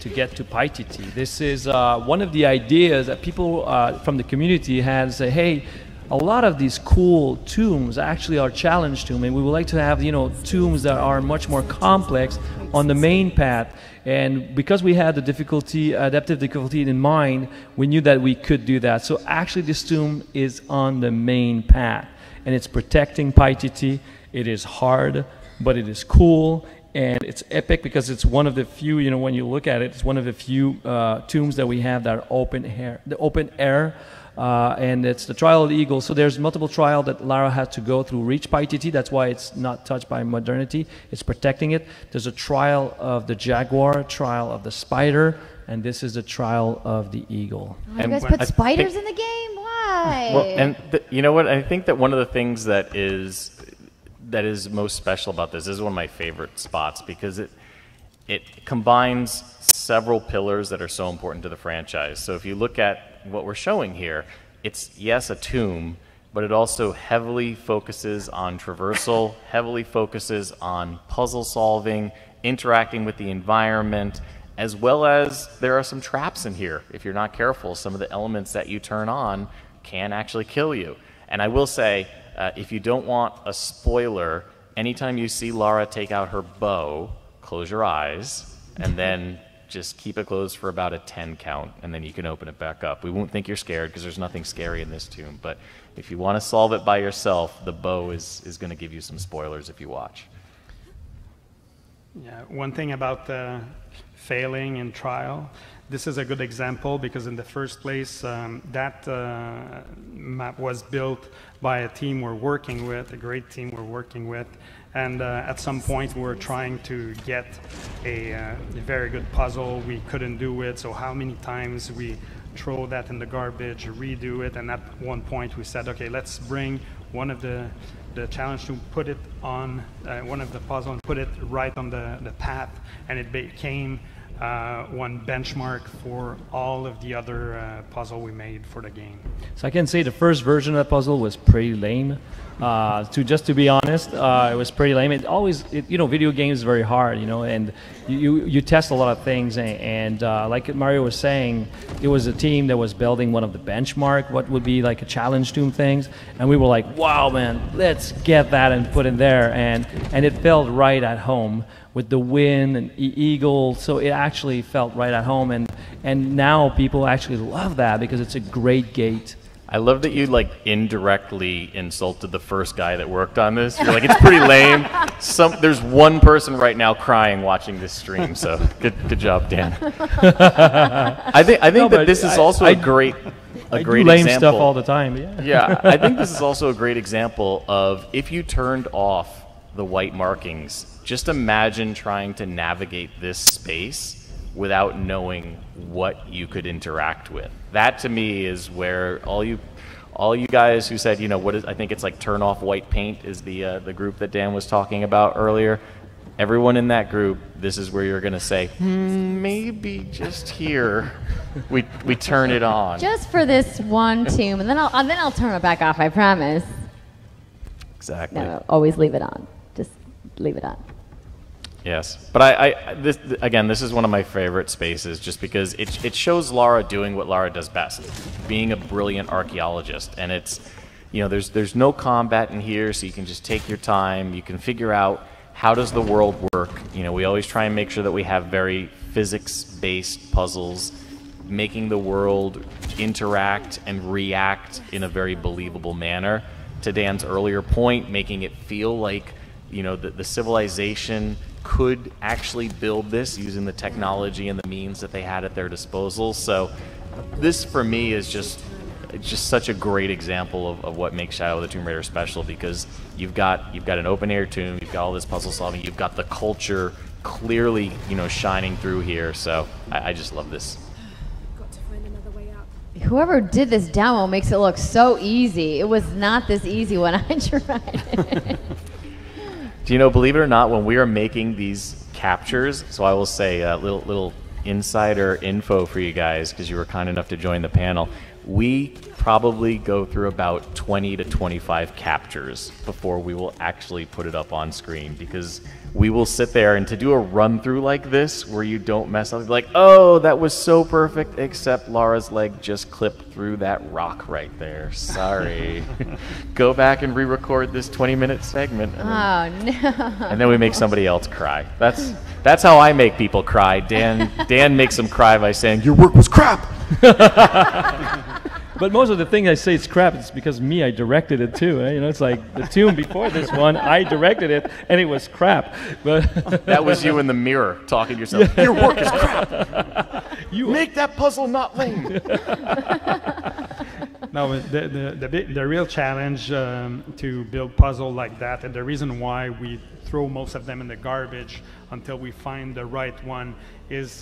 to get to Paititi. This is one of the ideas that people from the community had say, hey, a lot of these cool tombs actually are challenge tombs, and we would like to have, you know, tombs that are much more complex on the main path. And because we had the difficulty, adaptive difficulty in mind, we knew that we could do that. So actually this tomb is on the main path, and it's protecting Paititi. It is hard, but it is cool, and it's epic because it's one of the few, you know, when you look at it, it's one of the few tombs that we have that are open air. And it's the trial of the eagle. So there's multiple trials that Lara had to go through, reach Paititi. That's why it's not touched by modernity. It's protecting it. There's a trial of the jaguar, trial of the spider, and this is the trial of the eagle. Oh, you guys put spiders in the game? Why? Well, and you know what? I think that one of the things that is most special about this is one of my favorite spots, because it combines several pillars that are so important to the franchise. So if you look at what we're showing here, it's, yes, a tomb, but it also heavily focuses on traversal, heavily focuses on puzzle solving, interacting with the environment, as well as there are some traps in here. If you're not careful, some of the elements that you turn on can actually kill you. And I will say, if you don't want a spoiler, anytime you see Lara take out her bow, close your eyes, and then just keep it closed for about a 10 count, and then you can open it back up. We won't think you're scared because there's nothing scary in this tomb, but if you want to solve it by yourself, the bow is going to give you some spoilers if you watch. Yeah, one thing about failing in trial, this is a good example because in the first place, that map was built by a team we're working with, a great team we're working with, and at some point we were trying to get a very good puzzle. We couldn't do it, so how many times we throw that in the garbage, redo it, and at one point we said, okay, let's bring one of the challenge to put it on one of the puzzle and put it right on the path, and it became one benchmark for all of the other puzzle we made for the game. So I can say the first version of that puzzle was pretty lame. Just to be honest, it was pretty lame. You know, video games is very hard, you know, and you test a lot of things. And like Mario was saying, it was a team that was building one of the benchmark, what would be like a challenge tomb things, and we were like, wow, man, let's get that and put it there, and it felt right at home with the wind and eagle, so it actually felt right at home, and now people actually love that because it's a great gate. I love that you like indirectly insulted the first guy that worked on this. You're like, it's pretty lame. There's one person right now crying watching this stream, so good job, Dan. I think that this is also a great example. Lame stuff all the time. Yeah, I think this is also a great example of if you turned off the white markings. Just imagine trying to navigate this space without knowing what you could interact with. That to me is where all you guys who said, you know, I think it's like turn off white paint is the group that Dan was talking about earlier. Everyone in that group, this is where you're going to say, maybe just here we turn it on. Just for this one tomb, and then I'll turn it back off, I promise. Exactly. No, always leave it on. Just leave it on. Yes, but this is one of my favorite spaces just because it shows Lara doing what Lara does best, being a brilliant archaeologist. And it's, you know, there's no combat in here, so you can just take your time. You can figure out how does the world work. You know, we always try and make sure that we have very physics-based puzzles, making the world interact and react in a very believable manner. To Dan's earlier point, making it feel like, you know, the civilization could actually build this using the technology and the means that they had at their disposal. So this for me is just such a great example of what makes Shadow of the Tomb Raider special, because you've got an open air tomb, you've got all this puzzle solving, you've got the culture clearly, you know, shining through here. So I just love this. Got to find another way up. Whoever did this demo makes it look so easy. It was not this easy when I tried it. Do you know, believe it or not, when we are making these captures, so I will say a little insider info for you guys because you were kind enough to join the panel, we probably go through about 20 to 25 captures before we will actually put it up on screen, because we will sit there and to do a run through like this where you don't mess up, like, oh, that was so perfect, except Laura's leg just clipped through that rock right there. Sorry. Go back and re-record this 20-minute segment. And then, no. and then we make somebody else cry. That's how I make people cry. Dan makes them cry by saying, your work was crap. But most of the things I say it's crap, it's because I directed it too. You know, it's like the tune before this one, I directed it, and it was crap. But That was you in the mirror talking to yourself. Your work is crap. You make that puzzle not lame. No, the real challenge to build puzzle like that, and the reason why we throw most of them in the garbage until we find the right one, is